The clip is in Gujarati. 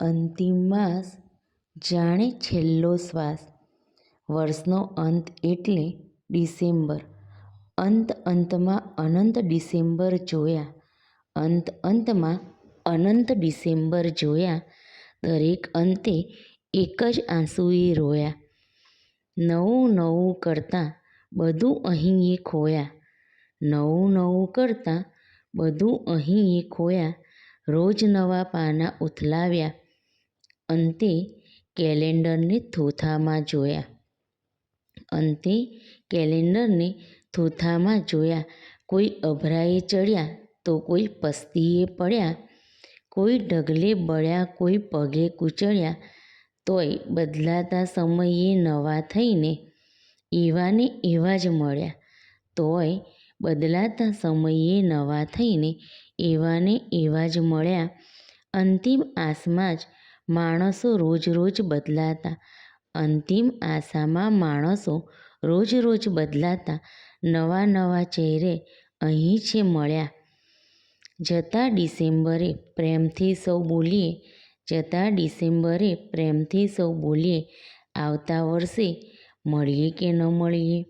અંતિમ માસ જાણે છેલ્લો શ્વાસ. વર્ષનો અંત એટલે ડિસેમ્બર. અંતમાં અનંત ડિસેમ્બર જોયા. અંતમાં અનંત ડિસેમ્બર જોયા. દરેક અંતે એક જ આંસુએ રોયા. નવું કરતાં બધું અહીં એ ખોયા. નવું કરતાં બધું અહીં એ ખોયા. રોજ નવા પાના ઉથલાવ્યા. અંતે કેલેન્ડરને થોથામાં જોયા. અંતે કેલેન્ડરને થોથામાં જોયા. કોઈ અભરાએ ચડ્યા તો કોઈ પસ્તીએ પડ્યા. કોઈ ડગલે બળ્યા, કોઈ પગે કૂચળ્યા. તોય બદલાતા સમયે નવા થઈને એવા ને એવા જ મળ્યા. તોય બદલાતા સમયે નવા થઈને એવા ને એવા જ મળ્યા. અંતિમ આસમાં જ માણસો રોજ બદલાતા. અંતિમ આશામાં માણસો રોજ બદલાતા. નવા ચહેરે અહીં છે મળ્યા. જતા ડિસેમ્બરે પ્રેમથી સૌ બોલીએ. જતા ડિસેમ્બરે પ્રેમથી સૌ બોલીએ. આવતા વર્ષે મળીએ કે ન મળીએ.